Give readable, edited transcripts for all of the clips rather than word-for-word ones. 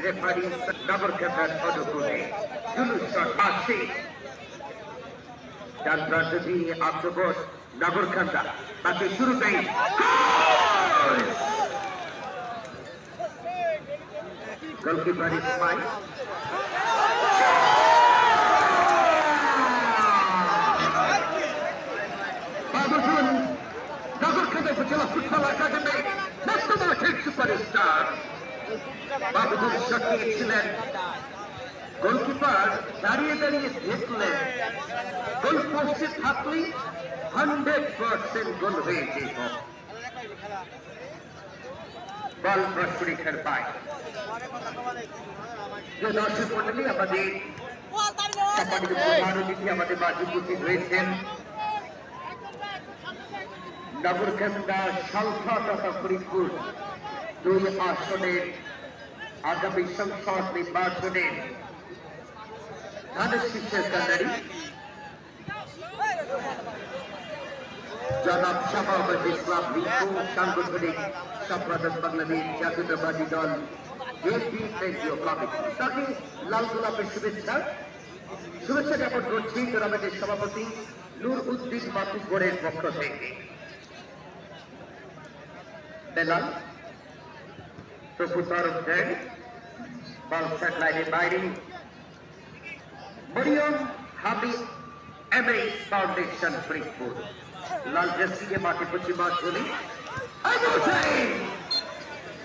Referee নগরকান্দার অনুকূলে জুলুসন আসে ডান প্রান্ত দিয়ে আক্রমণ নগরকান্দা তাকে শুরুতেই গোলকিপার ইসমাইল নগরকান্দা উপজেলা ফুটবল একাডেমি মাঠের সুপারস্টার বাবুদুল সকিয়েছিলেন গোলকিপার দাঁড়িয়ে দাঁড়িয়ে দেখলেন গোল পোস্টে থাকলেই 100% গোল হয়ে যেত বল প্রস্তুরিকের পায় যে দর্শক মন্ডলী আমাদের আমাদের মাঝে উপস্থিত হয়েছেন নগরকান্দা সালথা তথা ফরিদপুর 2 আসনের আগামী সংসদ নির্বাচনের ধানের শীর্ষের কান্ডারি জনাব শাহবাজ ইসলাম রিঙ্কু সাংগঠনিক সম্পাদক বাংলাদেশ জাতীয়তাবাদী দল জেপি কেন্দ্রীয় কমিটি তাকে লাল গোলাপের শুভেচ্ছা জ্ঞাপন করছি টুর্নামেন্টের সভাপতি নূর উদ্দিন মাতুব্বরের পক্ষ থেকে বেলাল প্রফুতর দেন বল সেট লাইনের বাইরে মরিয়ম হাবিব এমএস ফাউন্ডেশন ফরিদপুর লাল জার্সি দিয়ে মাঠে পশ্চিমা চলে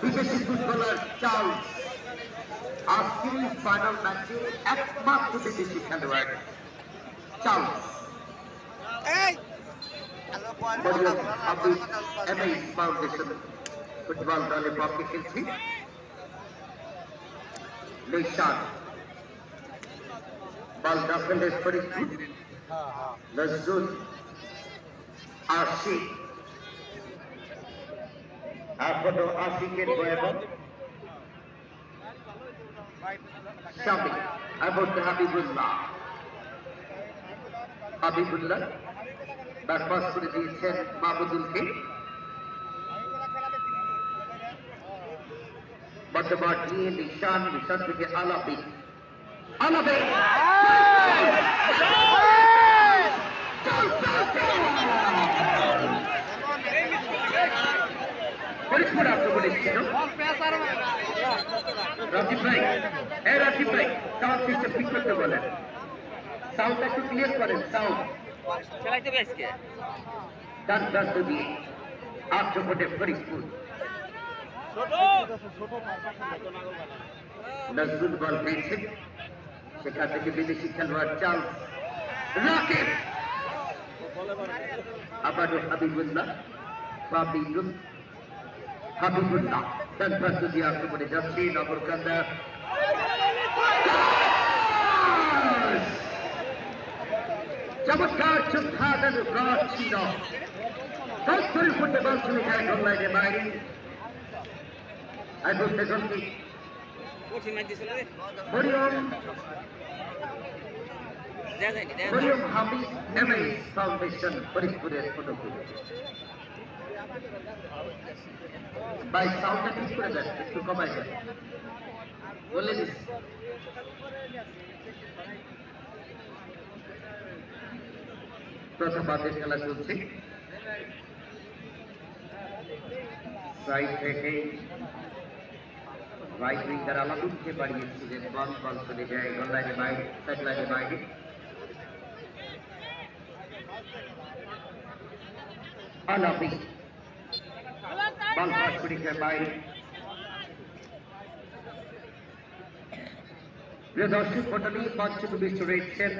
বিদেশি ফুটবলার চার্লস আজকের ফাইনাল ম্যাচে একমাত্র বিদেশি খেলোয়াড় Charles Mariam Habib MS Foundation football দলের পক্ষে খেলছি নিশান বল দখলের ফরিদপুর নজরুল আশিক এখনো আশিকের বয়ান স্বামী এবং হাবিবুল্লাহ ব্যাকপাস করে দিয়েছেন মাহমুদুলকে বর্তমান নিয়ে নিশান থেকে আলাপি ফরিদপুর আক্রমণে ছিল রাজীব ভাই সাউন্ড সিস্টেম ঠিক করতে বলেন সাউন্ড একটু ক্লিয়ার করেন সাউন্ড ডান প্রান্ত দিয়ে আক্রমণে ফরিদপুর নজরুল বল পেয়েছেন সেখান থেকে বিদেশি খেলোয়াড় চার্লস রাকিব আবারও হাবিবুল্লাহ ডান প্রান্ত দিয়ে আক্রমণে যাচ্ছে নগরকান্দা চমৎকার চোখাদার ব্লক ছিল ফুটবল চলে যায় গোল লাইনের বাইরে মরিয়ম হাবিব এমএস ফাউন্ডেশন ফরিদপুরের অনুকূলে ভাই সাউন্ডটা ঠিক করে দেন একটু কমাই দেন বলে দিস প্রথম বাদের খেলা চলছে সাইড থেকে রাইট উইঙ্গার আলাদুলকে বাড়িয়েছিলেন বল চলে যায় গোল লাইনের বাইরে সাইড লাইনের বাইরে আলাপি বল ফাস্টফুডিকের বাইরে প্রিয় দর্শক মন্ডলী মঞ্চে বিশ্ব রয়েছেন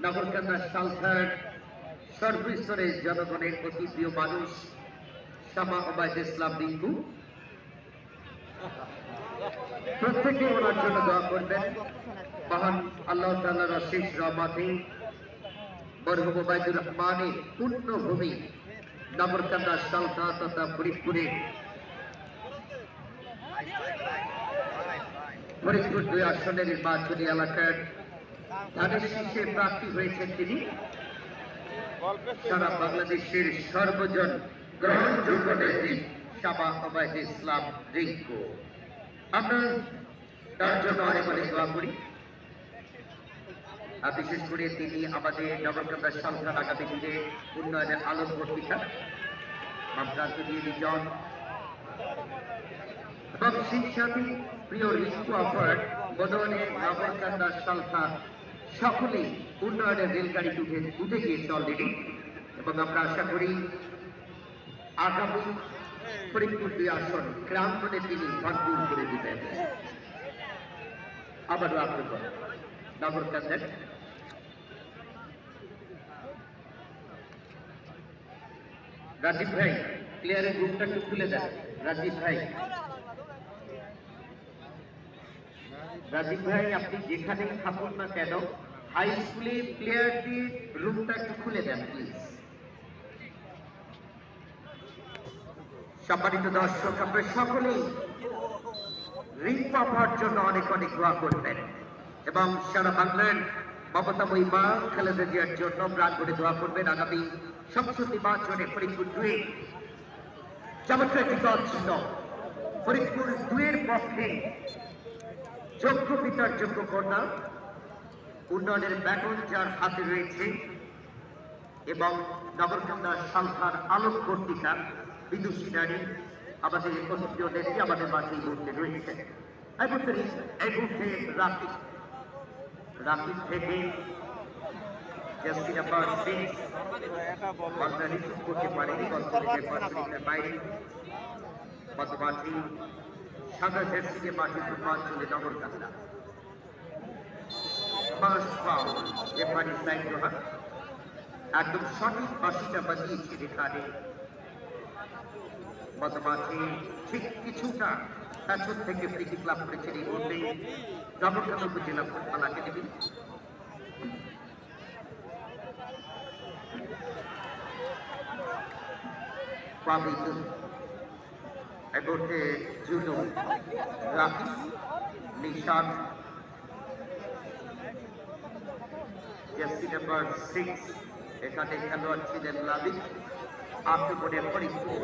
নগরকান্দা সালথার সর্বস্তরের জনগণের অতি প্রিয় মানুষ শামা ওবায়দ ইসলাম রিঙ্কু প্রত্যেকে ওনার জন্য দোয়া করবেন মহান আল্লাহ তাআলার অশেষ রহমতে মরহুম ওবায়দুর রহমানের পুণ্যভূমি নগরকান্দা সালথা তথা ফরিদপুরে ফরিদপুর 2 আসনের নির্বাচনী এলাকার ধানের শীর্ষে প্রার্থী হয়েছেন তিনি সারা বাংলাদেশের সর্বজন গ্রহণযোগ্য নেত্রী শামা ওবায়দ ইসলাম রিঙ্কু। আমরা তার জন্য অনেক অনেক দোয়া করি। আর বিশেষ করে তিনি আমাদের নগরকান্দা সন্তান আগামী দিনে উন্নয়নের আলোক বর্তিকা প্রান্ত দিয়ে রিজন এবং সেই সাথে প্রিয় রিঙ্কু আফার বদনের নগরকান্দা সন্তান সকলেই উন্নয়নের রেলগাড়ি উঠে গিয়েছে অলরেডি এবং আমরা আশা করি আগামী ফরিদপুর 2 আসন ক্রান্তনে তিনি ভরপুর করে দিবেন। আবারও আপনার নগরকান্দার রাজীব ভাই প্লেয়ারের গ্রুপটা একটু খুলে দেন। রাজীব ভাই আপনি যেখানেই থাকুন না কেন হাই স্কুলে প্লেয়ারটির রুমটা একটু খুলে দেন প্লিজ। সম্মানিত দর্শক, আপনারা সকলেই রিঙ্কু আপার জন্য অনেক অনেক দোয়া করবেন এবং সারা বাংলার মমতাময়ী মা খালেদা জিয়ার জন্য প্রাণ করে দোয়া করবেন। আগামী সংসদ নির্বাচনে ফরিদপুর 2 চমৎকার একটি দল ছিল। ফরিদপুর 2 পক্ষে যোগ্য পিতার যোগ্য কন্যা উন্নয়নের ব্যাটন যার হাতে রয়েছে এবং নগরকান্দা সালখার আলোক পত্রিকা বিদুষী নারী আমাদের প্রিয় নেত্রী আমাদের মাঝে এই মুহূর্তে রয়েছে। এই মুহূর্তে রাকিব থেকে জার্সি নাম্বার 6 বাংলা রিসিভ করতে পারেনি বাইরে মাঝে সাদা জার্সিকে মাঠে পূর্বাঞ্চলে নগরকান্দা একদম সঠিক বাসিটা বাজিয়েছে যেখানে মাঝে ঠিক কিছুটা পেছন থেকে ফ্রি কিক লাভ করেছেন এই মুহূর্তে নগরকান্দা উপজেলা ফুটবল একাডেমি। এগোতে জুনু রাফি নিশান জার্সি নাম্বার 6 এখানে খেলোয়াড় ছিলেন লাবিক আক্রমণে ফরিদপুর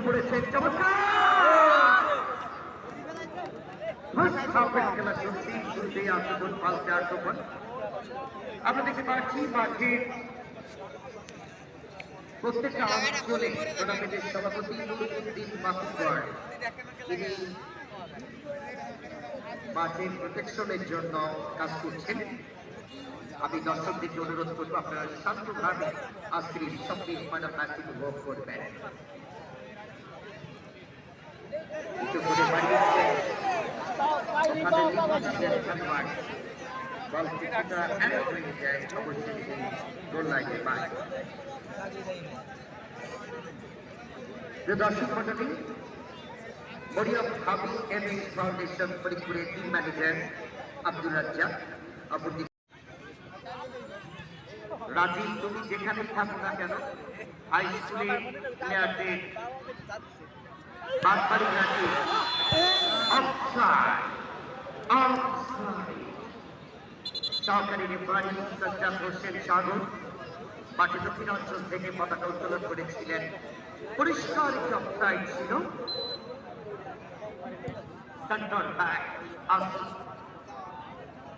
পড়েছেন চমৎকার খেলা চলছে শুরুতেই আক্রমণ পাল্টে আক্রমণ আমরা দেখতে পাচ্ছি মাঠে প্রত্যেকটা অঞ্চলে টুর্নামেন্টের সভাপতি নুরুদ্দিন মাসুদ তিনি মাঠের প্রোটেকশনের জন্য কাজ করছেন। আমি দর্শকদেরকে অনুরোধ করবো আপনারা শান্তভাবে আজকের এই সবচেয়ে ফাইনাল ম্যাচটি উপভোগ করবেন। দর্শক মন্ডলী, মরিয়ম হাবি এমএস ফাউন্ডেশন ফরিদপুরের টিম ম্যানেজার আব্দুল রাজ্জাক, রাজীব তুমি যেখানে থাকো না কেন হাই স্কুলে প্লেয়ারদের বাদবাড়ি রাজীব সহকারী রেফারি সজ্জাদ হোসেন সাগর মাঠে দক্ষিণাঞ্চল থেকে পতাকা উত্তোলন করেছিলেন। পরিষ্কার অফসাইড ছিল। সেন্টার ব্যাক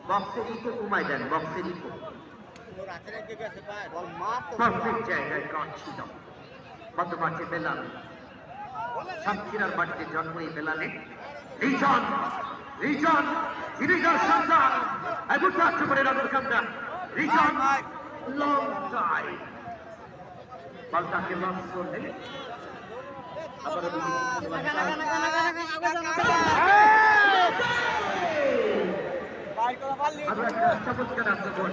বক্সের ইকো কমাই দেন, বক্সের ইকো পারফেক্ট জায়গায় কাট ছিল। মধ্য মাঠে বেলাল সাতক্ষীরার মাটিতে জন্ম এই বেলালে রিজন সন্তান এগুলো আক্রমণে নগরকান্দা রিজন লং টাইম বলটাকে লস করলে আবার একটা চমৎকার আক্রমণ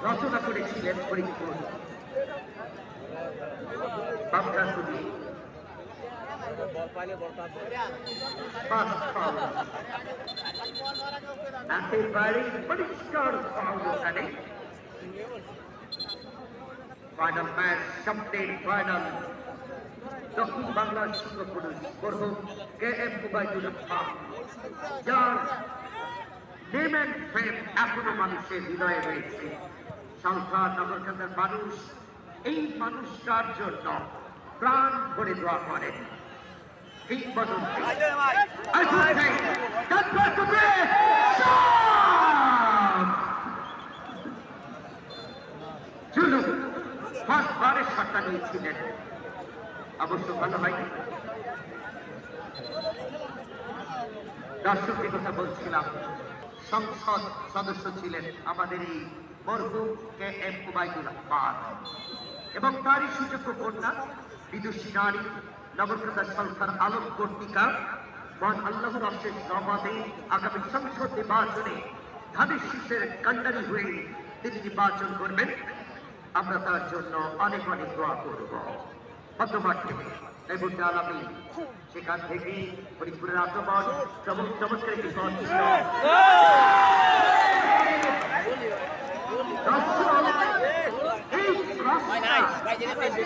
রচনা করেছিলেন ফরিদপুর একেবারে পরিষ্কার ফাউল। ফাইনাল ম্যাচ, স্বপ্নের ফাইনাল দক্ষিণ বাংলার সিংহপুরুষ মরহুম KM উবাইদুল হক, যার নেম অ্যান্ড ফেম এখনো মানুষের হৃদয়ে রয়েছে। সালখা নগরকান্দার মানুষ এই মানুষটার জন্য প্রাণ ভরে দোয়া করেন। কিংবদন্তি I would say that was to be shot! চলুন ফার্স্টবারের শটটা নিয়েছিলেন অবশ্য ভালো হয়নি। দর্শকদের কথা বলছিলাম, সংসদ সদস্য ছিলেন আমাদের এই মরহুম KM ওবায়দুল রহমান এবং তারই সুযোগ্য কন্যা বিদুষী নারী নবপ্রদা সরকার আলম কর্তিকা মহান আল্লাহর অশেষ রহমতে আগামী সংসদ নির্বাচনে ধানের শীষের কান্ডারি হয়ে তিনি নির্বাচন করবেন। আমরা তার জন্য অনেক অনেক দোয়া করব। পদ্মমাঠে এই মুহূর্তে আলামী সেখান থেকে ফরিদপুরের আক্রমণ চমৎকার একটি বল ছিল।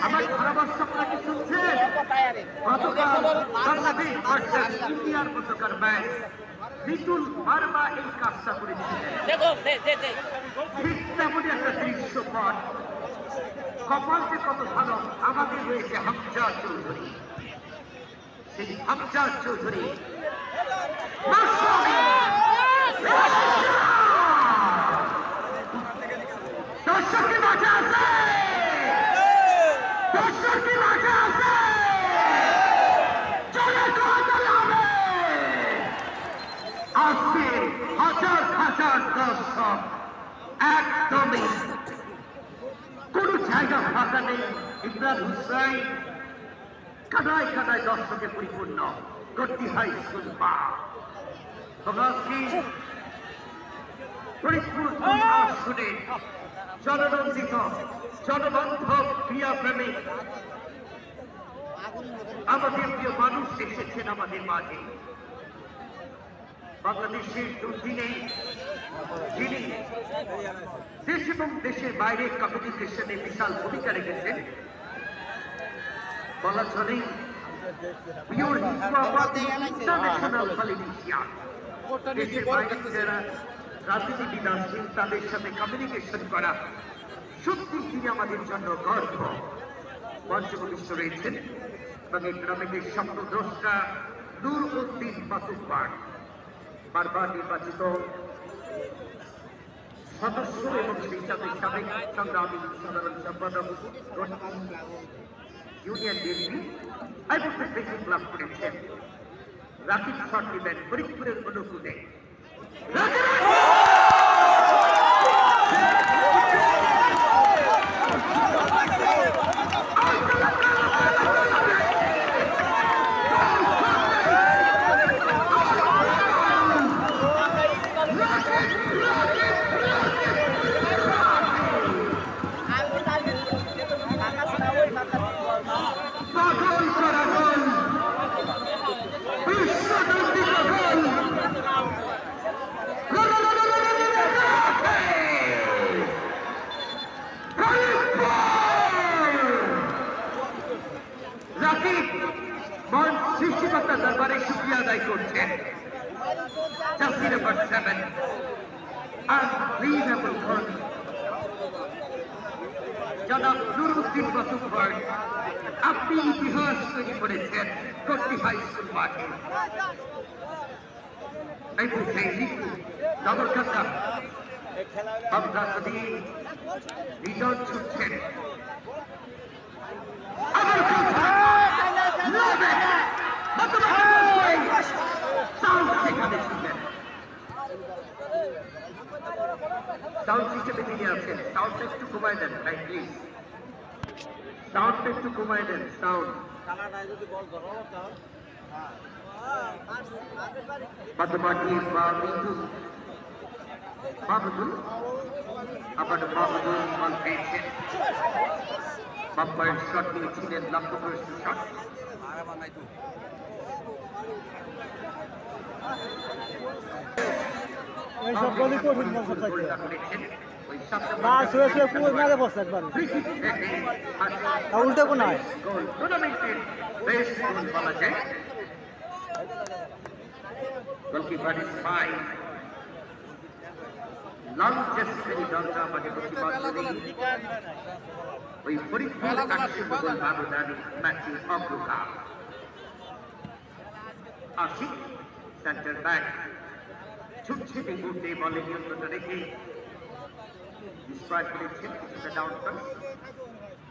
আমার ধারাভাষ্য আপনাকে শুনছেন? গতকাল বাংলাদেশ ভার্সেস ইন্ডিয়ার মধ্যকার ম্যাচ বিপুল বারবা এই কাজটা করেছিলেন। ঠিক তেমনই একটা দৃশ্যপট কপাল যে কত ভালো আমাদের রয়েছে হামজা চৌধুরী। সেই হামজা চৌধুরী দর্শকের মাঝে আছে, দর্শকের মাঝে আছে, চলে আজকে হাজার হাজার দর্শক একদমই কোন জায়গা ফাঁকা নেই। ইমরান হুসাইন কাদায় কাদায় দর্শকে পরিপূর্ণ গড়তি হাই স্কুল মাঠ। ফরিদপুর আসনে জননন্দিত জনবান্ধব ক্রিয়াপ্রেমিক আমাদের প্রিয় মানুষ এসেছেন আমাদের মাঝে। বাংলাদেশের দুর্দিনে যিনি দেশ এবং দেশের বাইরে কমিউনিকেশনে বিশাল ভূমিকা রেখেছেন বলা চলে পিওর ইন্টারন্যাশনাল পলিটিশিয়ান। দেশের বাইরে যারা রাজনীতিবিদ আছেন তাদের সাথে কমিউনিকেশন করা সত্যি তিনি আমাদের জন্য গর্ব। মঞ্চভূমিষ্ঠ রয়েছেন এবং এই গ্রামের স্বপ্নদ্রষ্টা নূর উদ্দিন মাতুব্বার, বারবার নির্বাচিত সদস্য এবং সেই সাথে সাবেক সংগ্রামী সাধারণ সম্পাদক ইউনিয়ন বিএনপি আইবুতে বেশি লাভ করেছেন। রাকিব শট দিবেন ফরিদপুরের অনুকূলে। সৃষ্টিকর্তা দরবারে শুকরিয়া আদায় করছেন। জার্সি নাম্বার 7 আনবিলিভেবল গোল জনাব নুরুদ্দিন মাতুব্বার, আপনি ইতিহাস তৈরি করেছেন গড়তি হাই স্কুল মাঠে। এই মুহূর্তে লিখু ডবল কাকা হামজা নদী রিজন ছুটছেন। আবার সাউন্ড সিস্টেমে তিনি আছেন। সাউন্ডটা একটু কমায় দেন ভাই প্লিজ, সাউন্ডটা একটু কমায় দেন। সাউন্ড মাতুব্বারটি মাহমুদুল আবার মাহমুদুল বল পেয়েছেন। বাম্পায়ার শট নিয়েছিলেন লক্ষ্যভ্রষ্ট শট। উল্টে কোন টুর্নামেন্টের বেস্ট গোল বলা যায়। Goalkeeper is fine. লঞ্চেস্টারি দলটা আমাদের প্রতিবাদ ওই ফরিদপুর কাশিমগঞ্জ ব্যবধানে ম্যাচে অগ্রগামী। আশিক সেন্টার ব্যাক ছুটছে বিপুটে বলে নিয়ন্ত্রণ রেখে স্ট্রাইক করেছেন কিছুটা ডাউন পাস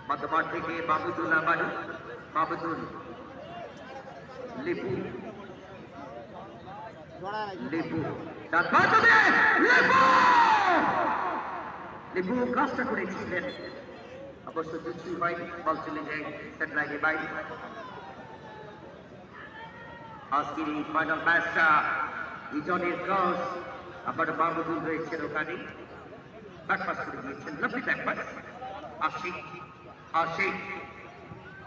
মধ্যমাঠ থেকে মাহমুদুল আবারও মাহমুদুল লিপু লিপু তার মাধ্যমে লিপু কাজটা করেছিলেন অবশ্য কিছুই হয়নি বল চলে যায় সেট লাইনে বাইরে আজকের এই ফাইনাল ম্যাচটা ইজনের ক্রস আবার মাহমুদুল রয়েছেন ওখানে ব্যাকপাস করে দিয়েছেন লাভলি ব্যাকপাস আশিক আশিক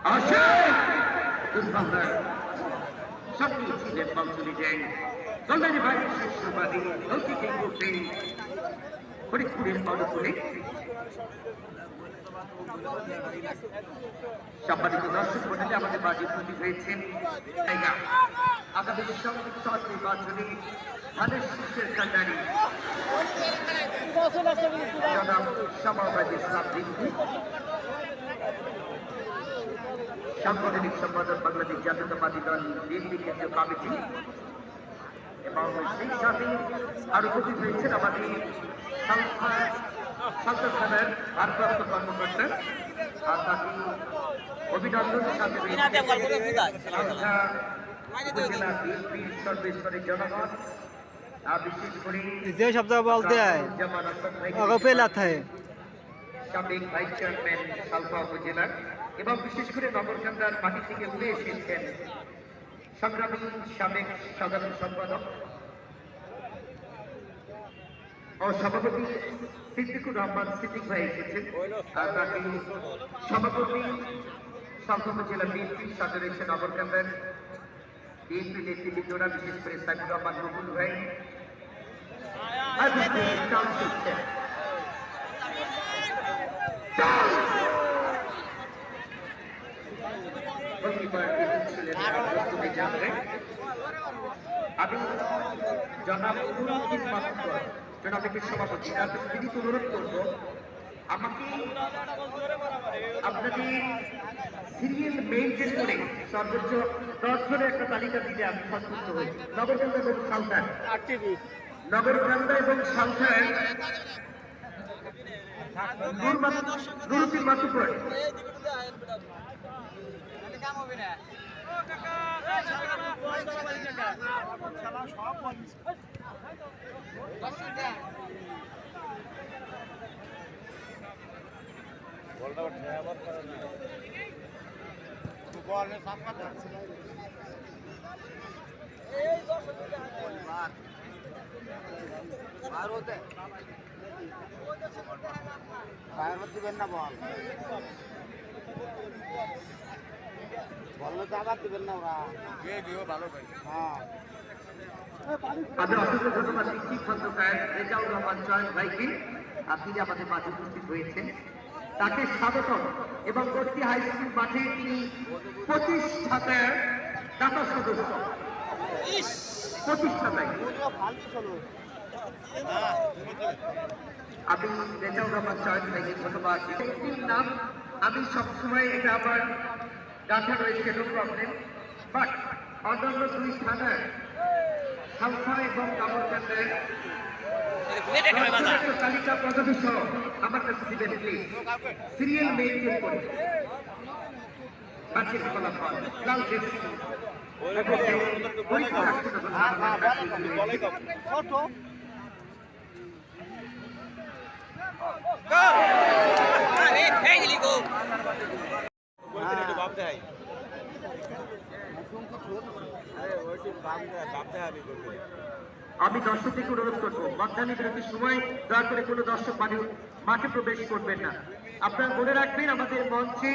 আশিক দুর্ভাগ্য সবই ছিলেন বল চলে যায় গোলদারি বাইরে শেষ বাদী লৌকিকে করতে ফরিদপুরের অনুকূলে সম্মানিত দর্শক মন্ডলী আমাদের মাঝে উপস্থিত হয়েছেন আগামী সংসদ নির্বাচনে ধানের শীর্ষের কান্ডারি জনাব শামাওয়াত ইসলাম রিঙ্কু সাংগঠনিক সম্পাদক বাংলাদেশ জাতীয়তাবাদী দল বিএনপি কেন্দ্রীয় কমিটি এবং সেই সাথে আরো উপস্থিত হয়েছেন আমাদের সংসদ থানার ভারপ্রাপ্ত কর্মকর্তা আর তাকে অভিনন্দন সাথে উপজেলা বিএনপির সর্বস্তরের জনগণ বিশেষ করে যে শব্দ বলতে হয় সাবেক ভাইস চেয়ারম্যান সালফা উপজেলার এবং বিশেষ করে নগরকান্দার মাটি থেকে উড়ে এসেছেন সংগ্রামী সাবেক সাধারণ সম্পাদক ও সভাপতি সিদ্দিকুর রহমান সিদ্দিক ভাই এসেছেন আর তাকে সভাপতি সালফা উপজেলা বিএনপির সাথে রয়েছে নগরকান্দার বিএনপি নেতৃবৃন্দরা বিশেষ করে সাইফুর রহমান রবুল ভাই আমি জনাব জনাবের সভাপতি তাদের তিনি অনুরোধ করব আমাকে আপনাদের সিরিয়াল মেইনটেন করে সর্বোচ্চ 10 জনের একটা তালিকা দিলে আমি সন্তুষ্ট হই নগরকান্দা এবং সালথান নগরকান্দা এবং সালথান নুরুদ্দিন মাতুব্বর দিবেন না বল বললে তো আবার দিবেন না ওরা ভালো হ্যাঁ আমি অসংখ্য ধন্যবাদ দিচ্ছি খন্দকার রেজাউর রহমান জয়েন্ট ভাইকে আপনি আমাদের মাঝে উপস্থিত হয়েছেন তাকে স্বাগতম এবং গড়তি হাই স্কুল মাঠে তিনি প্রতিষ্ঠাতার দাতা সদস্য প্রতিষ্ঠাতায় আমি রেজাউর রহমান জয়েন্ট ভাইকে ধন্যবাদ ব্যক্তির নাম আমি সবসময় এটা আমার গাথা রয়েছে নো প্রবলেম বাট অন্যান্য দুই থানার সালফা এবং নগরকান্দার তালিকা পদবি সহ আমার কাছে দিবেন প্লিজ সিরিয়াল মেইনটেন করে বাচ্চার ফলাফল লাল জেসি আমি দর্শকদেরকে অনুরোধ করবো মধ্যাহ্ন বিরতির সময় দয়া করে কোনো দর্শক মাঠে প্রবেশ করবেন না আপনারা মনে রাখবেন আমাদের মঞ্চে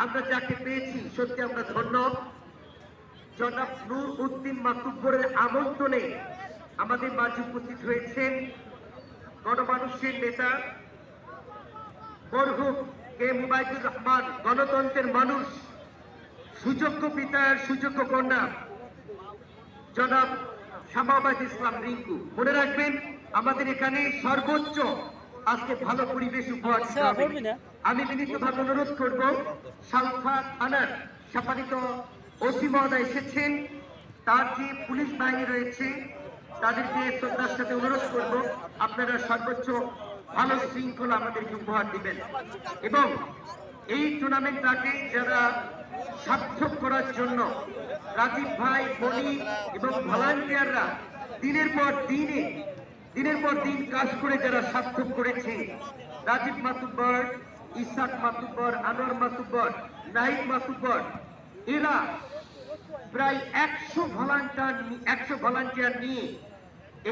আমরা যাকে পেয়েছি সত্যি আমরা ধন্য জনাব নুরউদ্দিন মাতুব্বরের আমন্ত্রণে আমাদের মাঝে উপস্থিত হয়েছেন গণমানুষের নেতা মরহুম কে মুবাইদুর রহমান গণতন্ত্রের মানুষ সুযোগ্য পিতার সুযোগ্য কন্যা জনাব শামাওয়াত ইসলাম রিঙ্কু মনে রাখবেন আমাদের এখানে সর্বোচ্চ আজকে ভালো পরিবেশ উপহার দিতে হবে আমি বিনীতভাবে অনুরোধ করব সালফা থানার সম্মানিত ওসি মহোদয় এসেছেন তার যে পুলিশ বাহিনী রয়েছে তাদেরকে শ্রদ্ধার সাথে অনুরোধ করব আপনারা সর্বোচ্চ ভালো শৃঙ্খলা আমাদেরকে উপহার দিবেন এবং এই টুর্নামেন্টটাকে যারা সার্থক করার জন্য রাজীব ভাই বনি এবং ভলান্টিয়াররা দিনের পর দিন কাজ করে যারা সার্থক করেছে রাজীব মাতুব্বর, ইসাক মাতুব্বর, আনোয়ার মাতুব্বর, নাহিদ মাতুব্বর, এরা প্রায় 100 ভলান্টিয়ার নিয়ে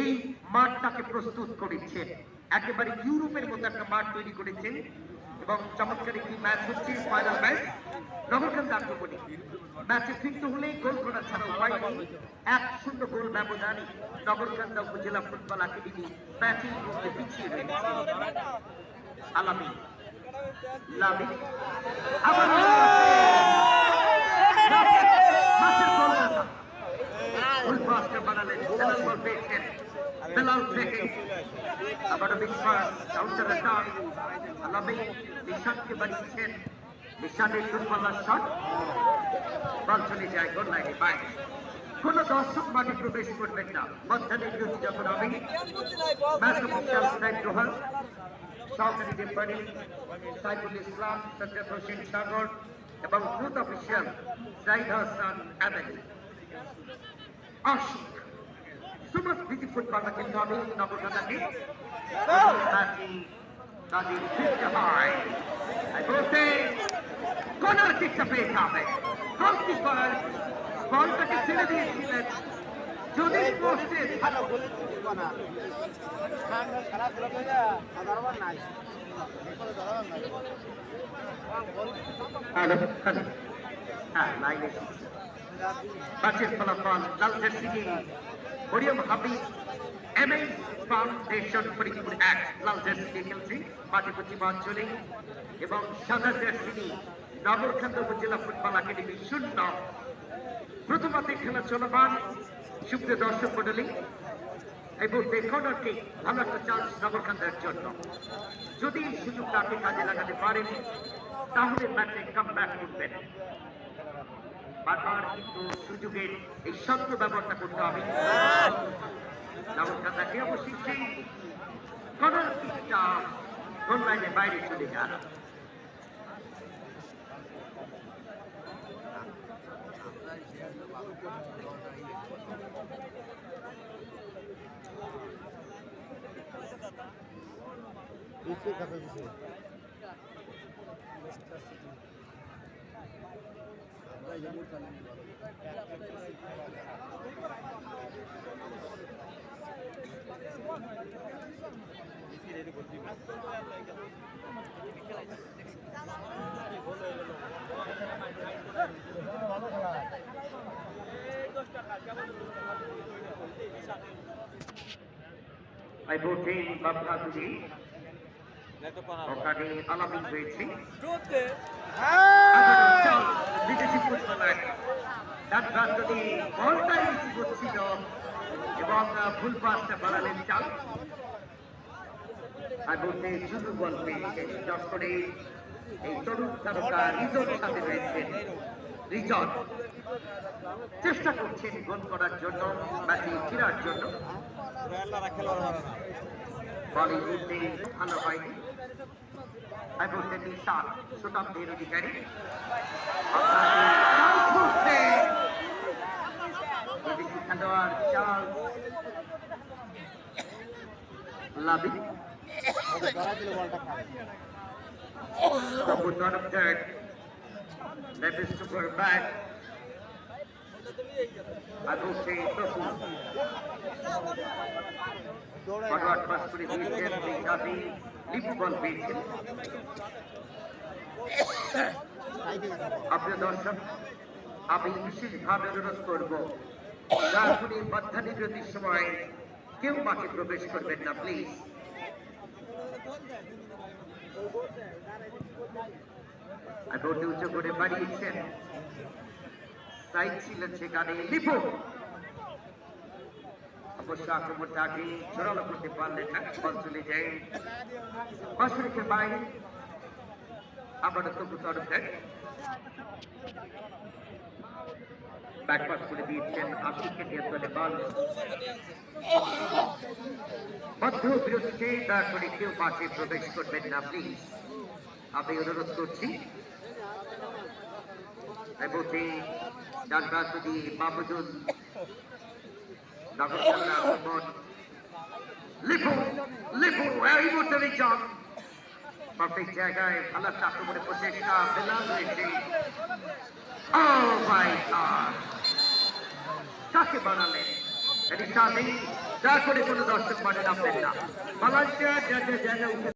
এই মাঠটাকে প্রস্তুত করেছেন। একেবারে ইউরোপের মতো একটা মাঠ তৈরি করেছেন এবং চমৎকার একটি ম্যাচ হচ্ছে ফাইনাল ম্যাচ নগরকান্দা আক্রমণে। ম্যাচে ফিরতে হলেই গোল করা ছাড়া উপায় নেই। 1-0 গোল ব্যবধানে নগরকান্দা উপজেলা ফুটবল একাডেমি ম্যাচের মধ্যে পিছিয়ে রয়েছে। আলামিন লামিন আবার মাঠের কলকাতা ফুল পাসটা বানালেন বেলাল বল পেয়েছেন বেলাল থেকে আবার বিশ্বাস কাউন্টার অ্যাটাক আলামিন নিশানকে বানিয়েছেন নিশানের ফুটবলার শট বল চলে যায় গোল লাইনে বাইরে। কোন দর্শক মাঠে প্রবেশ করবেন না। মধ্যাহ্নের বিরতি যখন হবে ম্যাচ অফিসিয়াল সাইড রোহান সহকারী রেফারি সাইফুল ইসলাম, সৈয়দ হোসেন সাগর এবং বুথ অফিসিয়াল জাহিদ হাসান আবেদ। আশিক সুপার বিজি ফুটবলটা খেলতে হবে নগরকান্দাকে। তাদের ফিরতে হয় বলতে কর্নার কিকটা পেয়ে যাবে। গোলকিপার বলটাকে ছেড়ে দিয়েছিলেন যদি পোস্টে ভালো বলে দিবা না খারাপ লাগে না আদারবার নাই হ্যাঁ লাইনে ম্যাচের ফলাফল লাল jersey Mariam Habib MS foundation Faridpur 1 লাল জার্সি খেলছে মাঠে পশ্চিমাঞ্চলে এবং সাদা জার্সি নগরকান্দা উপজেলা ফুটবল একাডেমি 0। প্রথমার্ধে খেলা চলমান। সুপ্রিয় দর্শক মন্ডলী, এই মুহূর্তে কর্নার কিক ভালো একটা চান্স নগরকান্দার জন্য। যদি এই সুযোগটা আপনি কাজে লাগাতে পারেন তাহলে ম্যাচে কামব্যাক করবেন। বারবার কিন্তু সুযোগের এই শব্দ ব্যবহারটা করতে হবে। নগরকান্দাকে অবশ্যই কর্নার কিকটা গোল লাইনের বাইরে চলে যান। ইসে কথা দিছে আমরা জানি চলে I vote in Babhaduri. ওখানে আলামিন হয়েছে বিদেশি ফুটবলার তার যদি বলটাই করছিল এবং ফুল পাসটা বাড়ালেন চাল আর বলতে শুধু বল পেয়েছে যশ করে এই তরুণ তারকা রিজোর সাথে রয়েছেন। রিজট চেষ্টা করছেন গোল করার জন্য ম্যাচে ফেরার জন্য। বলে উঠতে ভালো হয়নি। I vote that the shot should not be Rudikari. Khandoar Charles Labi. Top one of third. That is super bad. I would say Tofu. Forward pass to the region, the Gabi, Liverpool region. আপনার দর্শক আমি বিশেষভাবে অনুরোধ করব রাজপুরীর মধ্যাহ্ন বিরতির সময় কেউ মাঠে প্রবেশ করবেন না প্লিজ। বোর্ডে উঁচু করে বাড়িয়েছেন সাইড ছিলেন সেখানে লিপু অবশ্য আক্রমণটাকে জোরালো করতে পারলেন না। বল চলে যায় বাসুরিকের বাইরে আবার তবু তরফ ব্যাকপাস করে দিয়েছেন আশিকের নিয়ন্ত্রণে বল মধ্য বিরতিতে দয়া করে কেউ মাঠে প্রবেশ করবেন না প্লিজ আমি অনুরোধ করছি এবতে ডান প্রান্ত দিয়ে মাহমুদুল নগরকন্যা আক্রমণ লিপু লিপু এই মুহূর্তে জন পারফেক্ট জায়গায় ভালো আক্রমণের প্রচেষ্টা বেলাল রয়েছে ও মাই গড কাকে বানালেন এটি সাথেই দয়া করে কোনো দর্শক মাঠে নামবেন না বাংলাদেশের জায়গায়